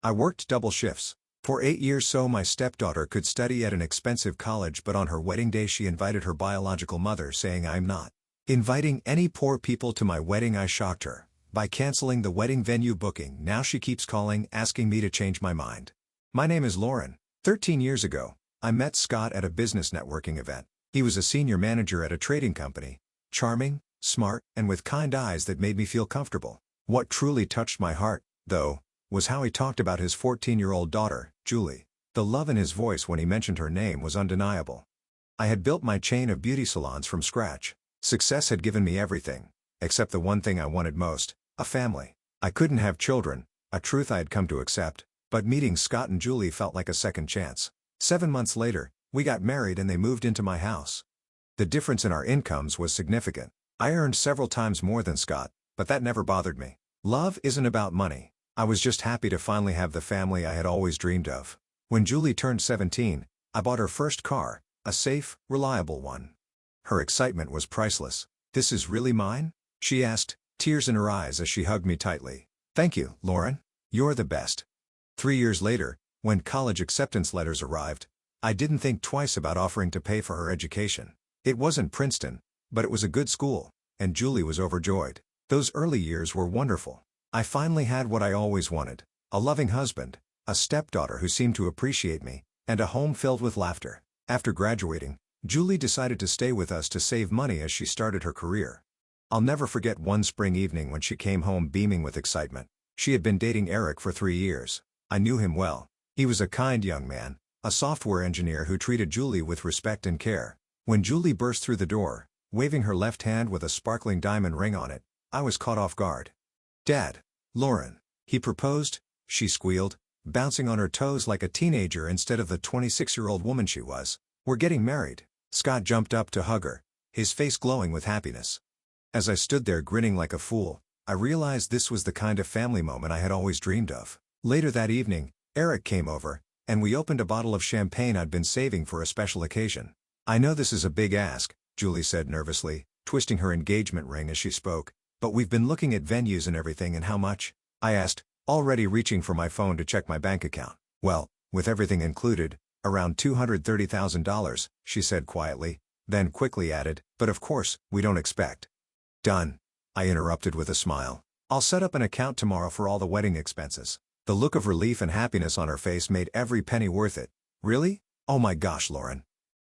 I worked double shifts. For 8 years so my stepdaughter could study at an expensive college, but on her wedding day she invited her biological mother, saying I'm not inviting any poor people to my wedding. I shocked her by canceling the wedding venue booking. Now she keeps calling, asking me to change my mind. My name is Lauren. 13 years ago, I met Scott at a business networking event. He was a senior manager at a trading company. Charming, smart, and with kind eyes that made me feel comfortable. What truly touched my heart, though, was how he talked about his 14-year-old daughter, Julie. The love in his voice when he mentioned her name was undeniable. I had built my chain of beauty salons from scratch. Success had given me everything, except the one thing I wanted most, a family. I couldn't have children, a truth I had come to accept, but meeting Scott and Julie felt like a second chance. 7 months later, we got married and they moved into my house. The difference in our incomes was significant. I earned several times more than Scott, but that never bothered me. Love isn't about money. I was just happy to finally have the family I had always dreamed of. When Julie turned 17, I bought her first car, a safe, reliable one. Her excitement was priceless. "This is really mine?" she asked, tears in her eyes as she hugged me tightly. "Thank you, Lauren. You're the best." 3 years later, when college acceptance letters arrived, I didn't think twice about offering to pay for her education. It wasn't Princeton, but it was a good school, and Julie was overjoyed. Those early years were wonderful. I finally had what I always wanted: a loving husband, a stepdaughter who seemed to appreciate me, and a home filled with laughter. After graduating, Julie decided to stay with us to save money as she started her career. I'll never forget one spring evening when she came home beaming with excitement. She had been dating Eric for 3 years. I knew him well. He was a kind young man, a software engineer who treated Julie with respect and care. When Julie burst through the door, waving her left hand with a sparkling diamond ring on it, I was caught off guard. "Dad, Lauren," he proposed, she squealed, bouncing on her toes like a teenager instead of the 26-year-old woman she was. "We're getting married." Scott jumped up to hug her, his face glowing with happiness. As I stood there grinning like a fool, I realized this was the kind of family moment I had always dreamed of. Later that evening, Eric came over, and we opened a bottle of champagne I'd been saving for a special occasion. "I know this is a big ask," Julie said nervously, twisting her engagement ring as she spoke, "but we've been looking at venues and everything." "And how much?" I asked, already reaching for my phone to check my bank account. "Well, with everything included, around $230,000, she said quietly, then quickly added, "But of course, we don't expect." "Done," I interrupted with a smile. "I'll set up an account tomorrow for all the wedding expenses." The look of relief and happiness on her face made every penny worth it. "Really? Oh my gosh, Lauren.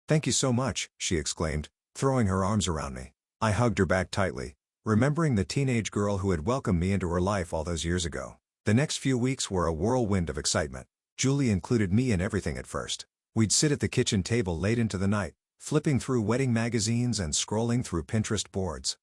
Thank you so much," she exclaimed, throwing her arms around me. I hugged her back tightly, remembering the teenage girl who had welcomed me into her life all those years ago. The next few weeks were a whirlwind of excitement. Julie included me in everything at first. We'd sit at the kitchen table late into the night, flipping through wedding magazines and scrolling through Pinterest boards.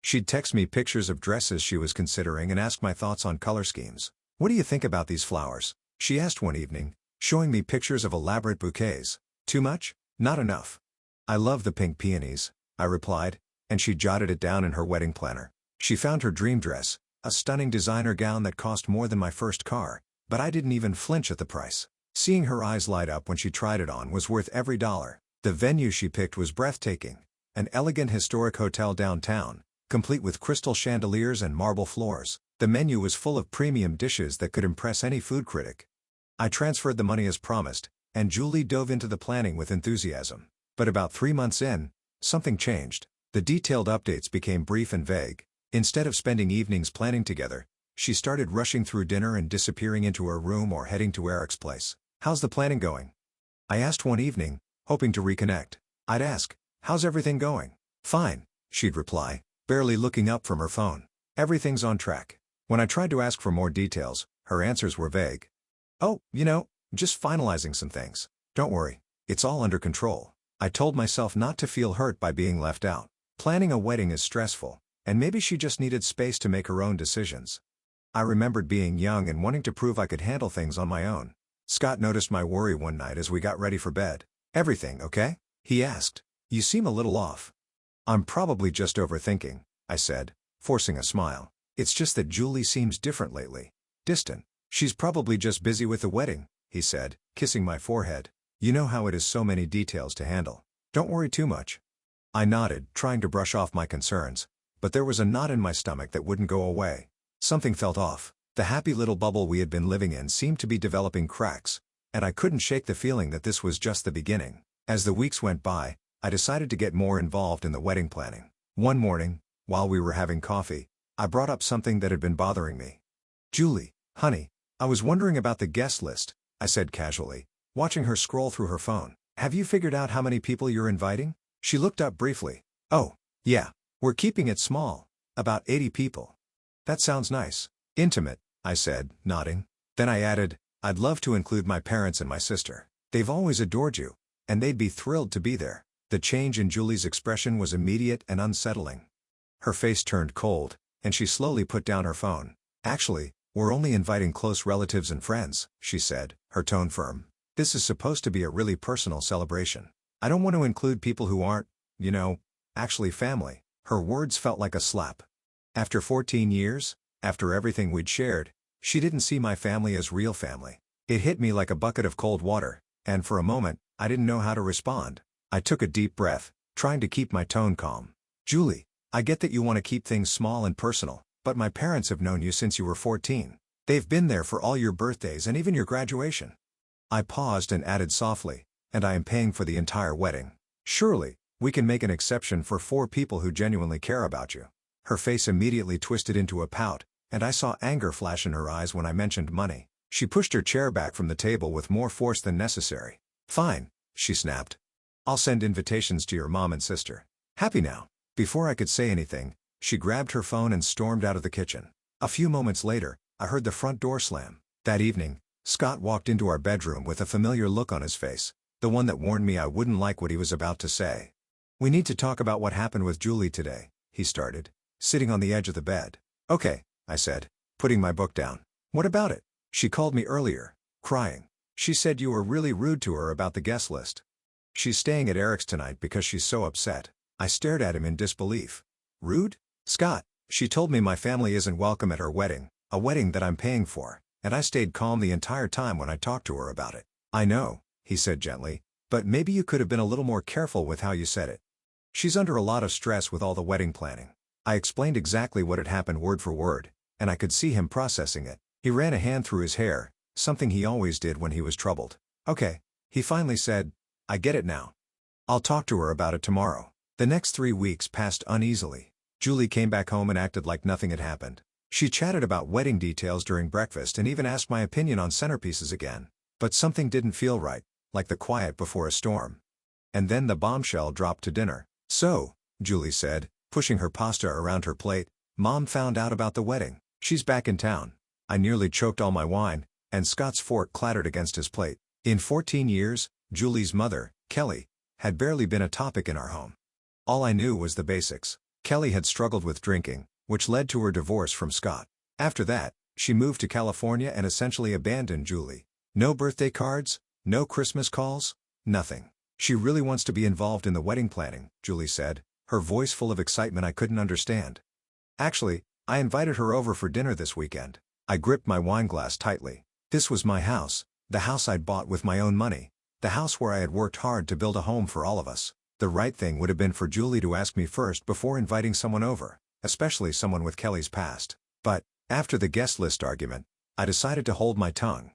She'd text me pictures of dresses she was considering and ask my thoughts on color schemes. "What do you think about these flowers?" she asked one evening, showing me pictures of elaborate bouquets. "Too much? Not enough." "I love the pink peonies," I replied, and she jotted it down in her wedding planner. She found her dream dress, a stunning designer gown that cost more than my first car, but I didn't even flinch at the price. Seeing her eyes light up when she tried it on was worth every dollar. The venue she picked was breathtaking, an elegant historic hotel downtown, complete with crystal chandeliers and marble floors. The menu was full of premium dishes that could impress any food critic. I transferred the money as promised, and Julie dove into the planning with enthusiasm. But about 3 months in, something changed. The detailed updates became brief and vague. Instead of spending evenings planning together, she started rushing through dinner and disappearing into her room or heading to Eric's place. "How's the planning going?" I asked one evening, hoping to reconnect. I'd ask, "How's everything going?" "Fine," she'd reply, barely looking up from her phone. "Everything's on track." When I tried to ask for more details, her answers were vague. "Oh, just finalizing some things. Don't worry, it's all under control." I told myself not to feel hurt by being left out. Planning a wedding is stressful, and maybe she just needed space to make her own decisions. I remembered being young and wanting to prove I could handle things on my own. Scott noticed my worry one night as we got ready for bed. "Everything okay?" he asked. "You seem a little off." "I'm probably just overthinking," I said, forcing a smile. "It's just that Julie seems different lately. Distant." "She's probably just busy with the wedding," he said, kissing my forehead. "You know how it is, so many details to handle. Don't worry too much." I nodded, trying to brush off my concerns, but there was a knot in my stomach that wouldn't go away. Something felt off. The happy little bubble we had been living in seemed to be developing cracks, and I couldn't shake the feeling that this was just the beginning. As the weeks went by, I decided to get more involved in the wedding planning. One morning, while we were having coffee, I brought up something that had been bothering me. "Julie, honey, I was wondering about the guest list," I said casually, watching her scroll through her phone. "Have you figured out how many people you're inviting?" She looked up briefly. "Oh, yeah, we're keeping it small, about 80 people." "That sounds nice. Intimate," I said, nodding. Then I added, "I'd love to include my parents and my sister. They've always adored you, and they'd be thrilled to be there." The change in Julie's expression was immediate and unsettling. Her face turned cold, and she slowly put down her phone. "Actually, we're only inviting close relatives and friends," she said, her tone firm. "This is supposed to be a really personal celebration. I don't want to include people who aren't, actually family." Her words felt like a slap. After 14 years, after everything we'd shared, she didn't see my family as real family. It hit me like a bucket of cold water, and for a moment, I didn't know how to respond. I took a deep breath, trying to keep my tone calm. "Julie, I get that you want to keep things small and personal, but my parents have known you since you were 14. They've been there for all your birthdays and even your graduation." I paused and added softly, "And I am paying for the entire wedding. Surely, we can make an exception for 4 people who genuinely care about you." Her face immediately twisted into a pout, and I saw anger flash in her eyes when I mentioned money. She pushed her chair back from the table with more force than necessary. "Fine," she snapped. "I'll send invitations to your mom and sister. Happy now." Before I could say anything, she grabbed her phone and stormed out of the kitchen. A few moments later, I heard the front door slam. That evening, Scott walked into our bedroom with a familiar look on his face, the one that warned me I wouldn't like what he was about to say. "We need to talk about what happened with Julie today," he started, sitting on the edge of the bed. "Okay," I said, putting my book down. "What about it?" "She called me earlier, crying. She said you were really rude to her about the guest list. She's staying at Eric's tonight because she's so upset." I stared at him in disbelief. "Rude? Scott, she told me my family isn't welcome at her wedding, a wedding that I'm paying for, and I stayed calm the entire time when I talked to her about it." "I know," he said gently, "but maybe you could have been a little more careful with how you said it. She's under a lot of stress with all the wedding planning." I explained exactly what had happened word for word, and I could see him processing it. He ran a hand through his hair, something he always did when he was troubled. "Okay," he finally said, "I get it now. I'll talk to her about it tomorrow." The next 3 weeks passed uneasily. Julie came back home and acted like nothing had happened. She chatted about wedding details during breakfast and even asked my opinion on centerpieces again. But something didn't feel right, like the quiet before a storm. And then the bombshell dropped to dinner. "So," Julie said, pushing her pasta around her plate, "Mom found out about the wedding. She's back in town." I nearly choked all my wine, and Scott's fork clattered against his plate. In 14 years, Julie's mother, Kelly, had barely been a topic in our home. All I knew was the basics. Kelly had struggled with drinking, which led to her divorce from Scott. After that, she moved to California and essentially abandoned Julie. No birthday cards, no Christmas calls, nothing. "She really wants to be involved in the wedding planning," Julie said, her voice full of excitement I couldn't understand. "Actually, I invited her over for dinner this weekend." I gripped my wineglass tightly. This was my house, the house I'd bought with my own money, the house where I had worked hard to build a home for all of us. The right thing would have been for Julie to ask me first before inviting someone over, especially someone with Kelly's past. But, after the guest list argument, I decided to hold my tongue.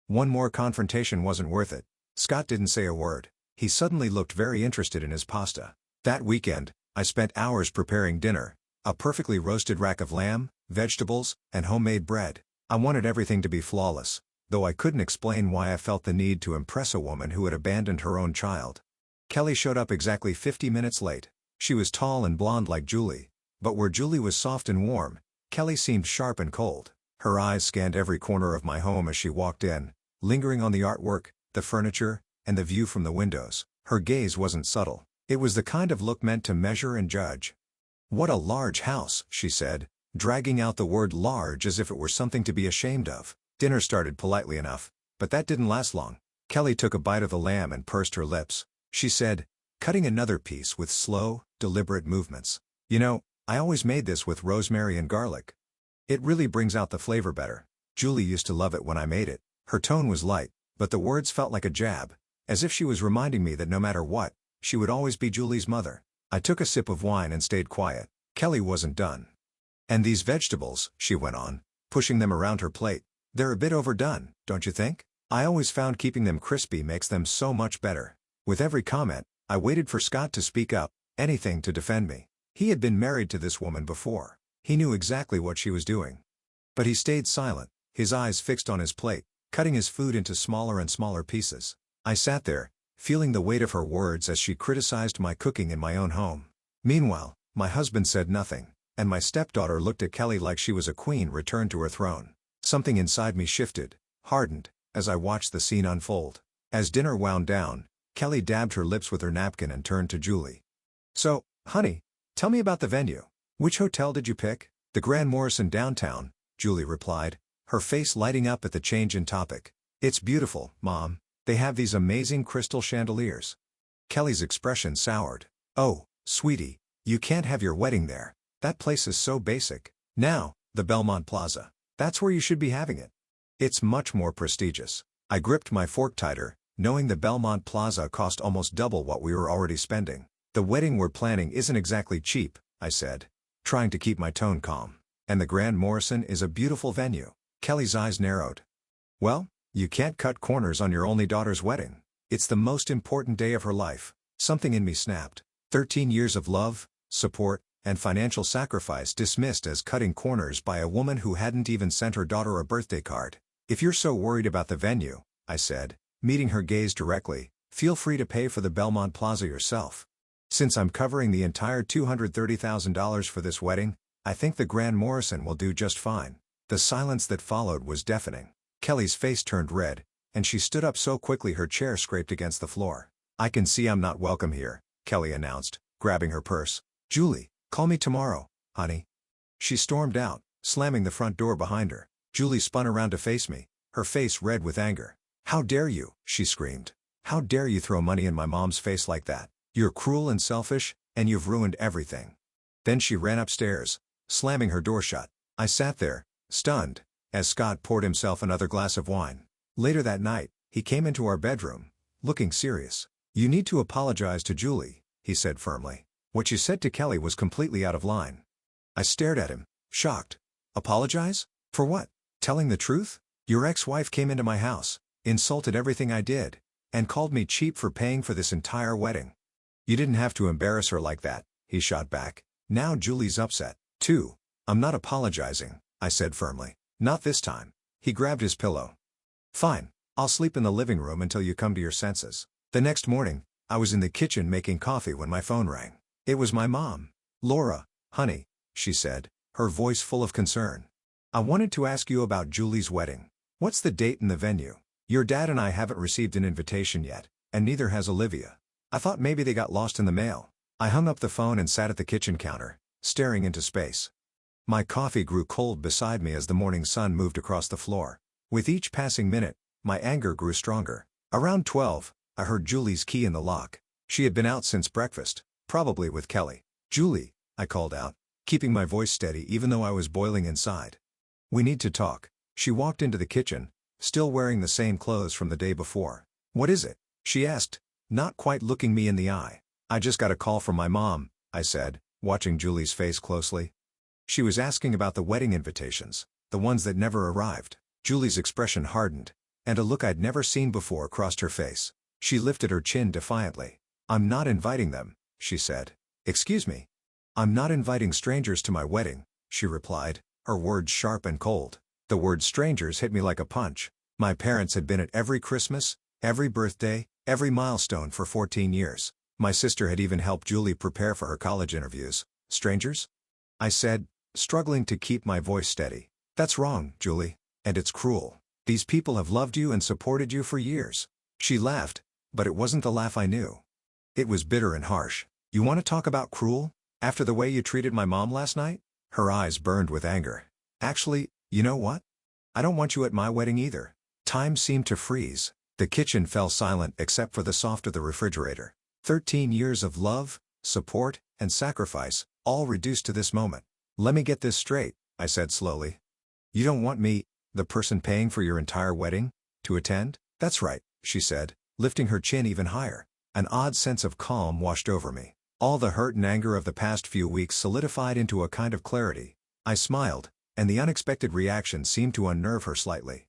One more confrontation wasn't worth it. Scott didn't say a word. He suddenly looked very interested in his pasta. That weekend, I spent hours preparing dinner, a perfectly roasted rack of lamb, vegetables, and homemade bread. I wanted everything to be flawless, though I couldn't explain why I felt the need to impress a woman who had abandoned her own child. Kelly showed up exactly 50 minutes late. She was tall and blonde like Julie, but where Julie was soft and warm, Kelly seemed sharp and cold. Her eyes scanned every corner of my home as she walked in, lingering on the artwork, the furniture, and the view from the windows. Her gaze wasn't subtle. It was the kind of look meant to measure and judge. "What a large house," she said, dragging out the word large as if it were something to be ashamed of. Dinner started politely enough, but that didn't last long. Kelly took a bite of the lamb and pursed her lips. She said, cutting another piece with slow, deliberate movements, "I always made this with rosemary and garlic. It really brings out the flavor better. Julie used to love it when I made it." Her tone was light, but the words felt like a jab, as if she was reminding me that no matter what, she would always be Julie's mother. I took a sip of wine and stayed quiet. Kelly wasn't done. "And these vegetables," she went on, pushing them around her plate. "They're a bit overdone, don't you think? I always found keeping them crispy makes them so much better." With every comment, I waited for Scott to speak up, anything to defend me. He had been married to this woman before. He knew exactly what she was doing. But he stayed silent, his eyes fixed on his plate, cutting his food into smaller and smaller pieces. I sat there, feeling the weight of her words as she criticized my cooking in my own home. Meanwhile, my husband said nothing, and my stepdaughter looked at Kelly like she was a queen returned to her throne. Something inside me shifted, hardened, as I watched the scene unfold. As dinner wound down, Kelly dabbed her lips with her napkin and turned to Julie. "So, honey, tell me about the venue. Which hotel did you pick?" "The Grand Morrison downtown," Julie replied, her face lighting up at the change in topic. "It's beautiful, Mom. They have these amazing crystal chandeliers." Kelly's expression soured. "Oh, sweetie, you can't have your wedding there. That place is so basic. Now, the Belmont Plaza. That's where you should be having it. It's much more prestigious." I gripped my fork tighter, knowing the Belmont Plaza cost almost double what we were already spending. "The wedding we're planning isn't exactly cheap," I said, trying to keep my tone calm. "And the Grand Morrison is a beautiful venue." Kelly's eyes narrowed. "Well, you can't cut corners on your only daughter's wedding. It's the most important day of her life." Something in me snapped. 13 years of love, support, and financial sacrifice dismissed as cutting corners by a woman who hadn't even sent her daughter a birthday card. "If you're so worried about the venue," I said, meeting her gaze directly, "feel free to pay for the Belmont Plaza yourself. Since I'm covering the entire $230,000 for this wedding, I think the Grand Morrison will do just fine." The silence that followed was deafening. Kelly's face turned red, and she stood up so quickly her chair scraped against the floor. "I can see I'm not welcome here," Kelly announced, grabbing her purse. "Julie, call me tomorrow, honey." She stormed out, slamming the front door behind her. Julie spun around to face me, her face red with anger. "How dare you?" she screamed. "How dare you throw money in my mom's face like that? You're cruel and selfish, and you've ruined everything." Then she ran upstairs, slamming her door shut. I sat there, stunned, as Scott poured himself another glass of wine. Later that night, he came into our bedroom, looking serious. "You need to apologize to Julie," he said firmly. What you said to Kelly was completely out of line. I stared at him, shocked. "Apologize? For what? Telling the truth? Your ex-wife came into my house, insulted everything I did, and called me cheap for paying for this entire wedding. You didn't have to embarrass her like that," he shot back. Now Julie's upset, too. "I'm not apologizing," I said firmly. "Not this time." He grabbed his pillow. "Fine, I'll sleep in the living room until you come to your senses." The next morning, I was in the kitchen making coffee when my phone rang. It was my mom. "Laura, honey," she said, her voice full of concern. "I wanted to ask you about Julie's wedding. What's the date and the venue? Your dad and I haven't received an invitation yet, and neither has Olivia. I thought maybe they got lost in the mail." I hung up the phone and sat at the kitchen counter, staring into space. My coffee grew cold beside me as the morning sun moved across the floor. With each passing minute, my anger grew stronger. Around 12, I heard Julie's key in the lock. She had been out since breakfast, probably with Kelly. "Julie," I called out, keeping my voice steady even though I was boiling inside. "We need to talk." She walked into the kitchen, still wearing the same clothes from the day before. "What is it?" she asked, not quite looking me in the eye. "I just got a call from my mom," I said, watching Julie's face closely. She was asking about the wedding invitations, the ones that never arrived. Julie's expression hardened, and a look I'd never seen before crossed her face. She lifted her chin defiantly. "I'm not inviting them," she said. "Excuse me?" "I'm not inviting strangers to my wedding," she replied, her words sharp and cold. The word strangers hit me like a punch. My parents had been at every Christmas, every birthday, every milestone for 14 years. My sister had even helped Julie prepare for her college interviews. "Strangers?" I said, struggling to keep my voice steady. "That's wrong, Julie, and it's cruel. These people have loved you and supported you for years." She laughed, but it wasn't the laugh I knew. It was bitter and harsh. "You want to talk about cruel? After the way you treated my mom last night?" Her eyes burned with anger. "Actually, you know what? I don't want you at my wedding either." Time seemed to freeze. The kitchen fell silent except for the sound of the refrigerator. 13 years of love, support, and sacrifice, all reduced to this moment. "Let me get this straight," I said slowly. "You don't want me, the person paying for your entire wedding, to attend?" "That's right," she said, lifting her chin even higher. An odd sense of calm washed over me. All the hurt and anger of the past few weeks solidified into a kind of clarity. I smiled, and the unexpected reaction seemed to unnerve her slightly.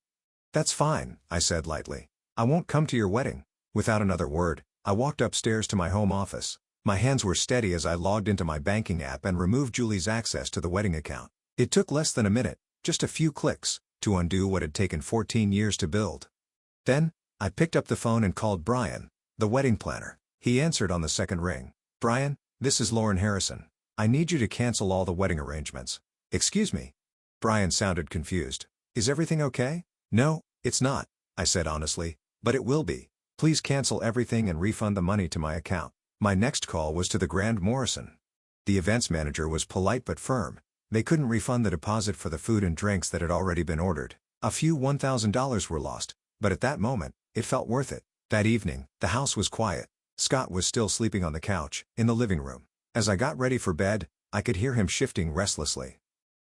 "That's fine," I said lightly. "I won't come to your wedding." Without another word, I walked upstairs to my home office. My hands were steady as I logged into my banking app and removed Julie's access to the wedding account. It took less than a minute, just a few clicks, to undo what had taken 14 years to build. Then, I picked up the phone and called Brian, the wedding planner. He answered on the second ring. "Brian, this is Lauren Harrison. I need you to cancel all the wedding arrangements." "Excuse me?" Brian sounded confused. "Is everything okay?" "No, it's not," I said honestly, "but it will be. Please cancel everything and refund the money to my account." My next call was to the Grand Morrison. The events manager was polite but firm. They couldn't refund the deposit for the food and drinks that had already been ordered. A few $1,000 were lost, but at that moment, it felt worth it. That evening, the house was quiet. Scott was still sleeping on the couch, in the living room. As I got ready for bed, I could hear him shifting restlessly.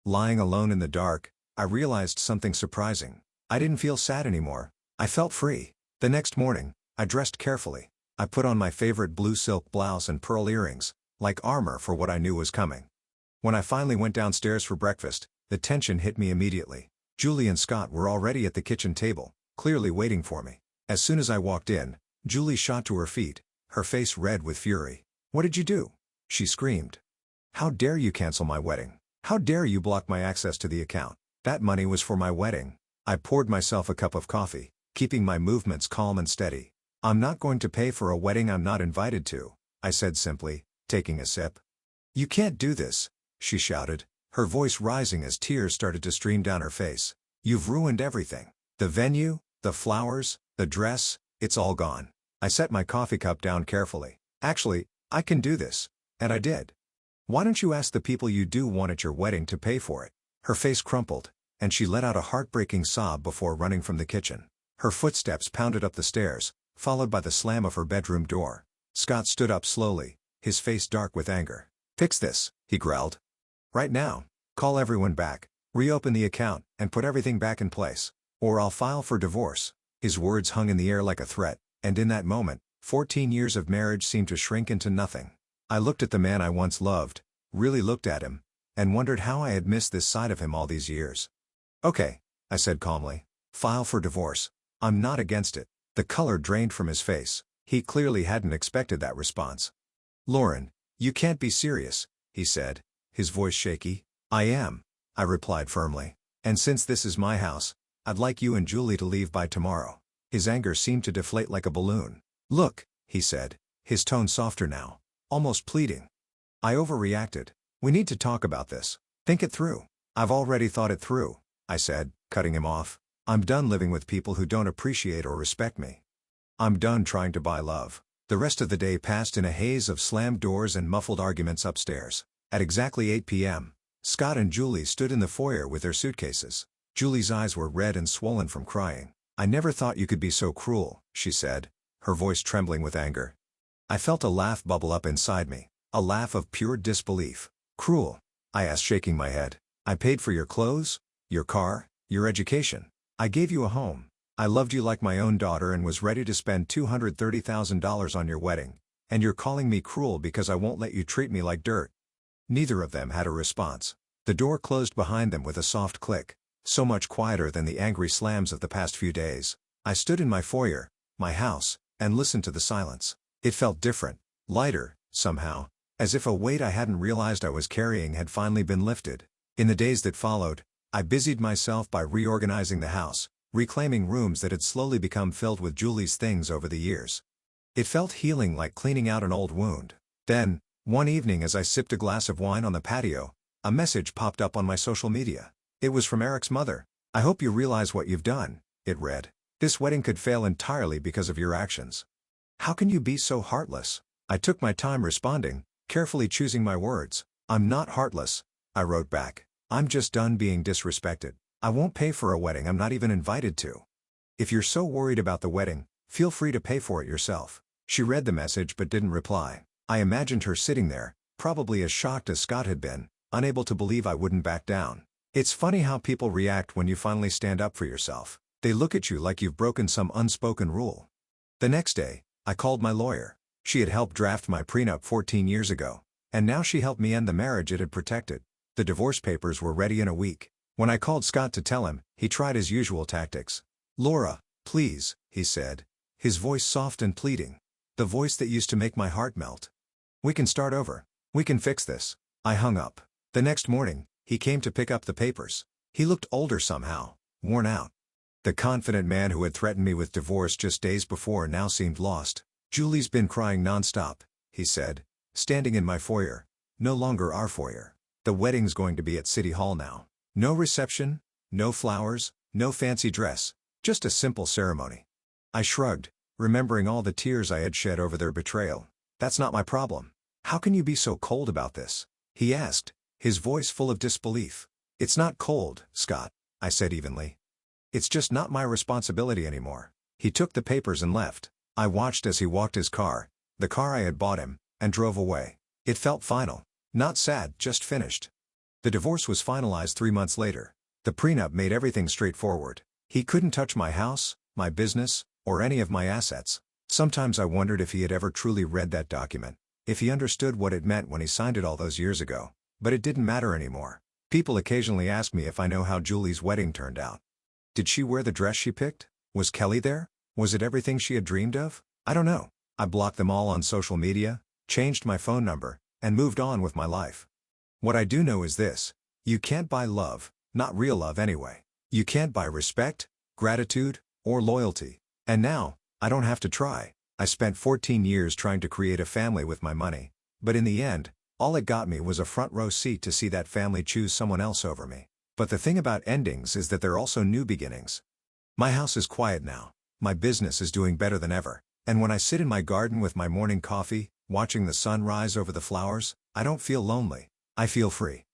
Lying alone in the dark, I realized something surprising. I didn't feel sad anymore. I felt free. The next morning, I dressed carefully. I put on my favorite blue silk blouse and pearl earrings, like armor for what I knew was coming. When I finally went downstairs for breakfast, the tension hit me immediately. Julie and Scott were already at the kitchen table, clearly waiting for me. As soon as I walked in, Julie shot to her feet, her face red with fury. "What did you do?" she screamed. "How dare you cancel my wedding? How dare you block my access to the account? That money was for my wedding." I poured myself a cup of coffee, keeping my movements calm and steady. "I'm not going to pay for a wedding I'm not invited to," I said simply, taking a sip. "You can't do this," she shouted, her voice rising as tears started to stream down her face. "You've ruined everything. The venue, the flowers, the dress, it's all gone." I set my coffee cup down carefully. "Actually, I can do this." And I did. "Why don't you ask the people you do want at your wedding to pay for it?" Her face crumpled, and she let out a heartbreaking sob before running from the kitchen. Her footsteps pounded up the stairs, followed by the slam of her bedroom door. Scott stood up slowly, his face dark with anger. "Fix this," he growled. "Right now. Call everyone back, reopen the account, and put everything back in place. Or I'll file for divorce." His words hung in the air like a threat, and in that moment, 14 years of marriage seemed to shrink into nothing. I looked at the man I once loved, really looked at him, and wondered how I had missed this side of him all these years. "Okay," I said calmly. "File for divorce. I'm not against it." The color drained from his face. He clearly hadn't expected that response. "Lauren, you can't be serious," he said, his voice shaky. "I am," I replied firmly. "And since this is my house, I'd like you and Julie to leave by tomorrow." His anger seemed to deflate like a balloon. "Look," he said, his tone softer now, almost pleading. "I overreacted. We need to talk about this. Think it through." "I've already thought it through," I said, cutting him off. "I'm done living with people who don't appreciate or respect me. I'm done trying to buy love." The rest of the day passed in a haze of slammed doors and muffled arguments upstairs. At exactly 8 p.m., Scott and Julie stood in the foyer with their suitcases. Julie's eyes were red and swollen from crying. "I never thought you could be so cruel," she said, her voice trembling with anger. I felt a laugh bubble up inside me, a laugh of pure disbelief. "Cruel?" I asked, shaking my head. "I paid for your clothes, your car, your education. I gave you a home. I loved you like my own daughter and was ready to spend $230,000 on your wedding, and you're calling me cruel because I won't let you treat me like dirt." Neither of them had a response. The door closed behind them with a soft click, so much quieter than the angry slams of the past few days. I stood in my foyer, my house, and listened to the silence. It felt different, lighter, somehow, as if a weight I hadn't realized I was carrying had finally been lifted. In the days that followed, I busied myself by reorganizing the house, reclaiming rooms that had slowly become filled with Julie's things over the years. It felt healing, like cleaning out an old wound. Then, one evening as I sipped a glass of wine on the patio, a message popped up on my social media. It was from Eric's mother. "I hope you realize what you've done," it read. "This wedding could fail entirely because of your actions. How can you be so heartless?" I took my time responding, carefully choosing my words. "I'm not heartless," I wrote back. "I'm just done being disrespected. I won't pay for a wedding I'm not even invited to. If you're so worried about the wedding, feel free to pay for it yourself." She read the message but didn't reply. I imagined her sitting there, probably as shocked as Scott had been, unable to believe I wouldn't back down. It's funny how people react when you finally stand up for yourself. They look at you like you've broken some unspoken rule. The next day, I called my lawyer. She had helped draft my prenup 14 years ago, and now she helped me end the marriage it had protected. The divorce papers were ready in a week. When I called Scott to tell him, he tried his usual tactics. "Laura, please," he said, his voice soft and pleading. The voice that used to make my heart melt. "We can start over. We can fix this." I hung up. The next morning, he came to pick up the papers. He looked older somehow, worn out. The confident man who had threatened me with divorce just days before now seemed lost. "Julie's been crying nonstop," he said, standing in my foyer. No longer our foyer. "The wedding's going to be at City Hall now. No reception, no flowers, no fancy dress, just a simple ceremony." I shrugged, remembering all the tears I had shed over their betrayal. "That's not my problem." "How can you be so cold about this?" he asked, his voice full of disbelief. "It's not cold, Scott," I said evenly. "It's just not my responsibility anymore." He took the papers and left. I watched as he walked his car, the car I had bought him, and drove away. It felt final. Not sad, just finished. The divorce was finalized 3 months later. The prenup made everything straightforward. He couldn't touch my house, my business, or any of my assets. Sometimes I wondered if he had ever truly read that document, if he understood what it meant when he signed it all those years ago. But it didn't matter anymore. People occasionally ask me if I know how Julie's wedding turned out. Did she wear the dress she picked? Was Kelly there? Was it everything she had dreamed of? I don't know. I blocked them all on social media, changed my phone number, and moved on with my life. What I do know is this: you can't buy love, not real love anyway. You can't buy respect, gratitude, or loyalty. And now, I don't have to try. I spent 14 years trying to create a family with my money, but in the end, all it got me was a front row seat to see that family choose someone else over me. But the thing about endings is that they're also new beginnings. My house is quiet now. My business is doing better than ever. And when I sit in my garden with my morning coffee, watching the sun rise over the flowers, I don't feel lonely. I feel free.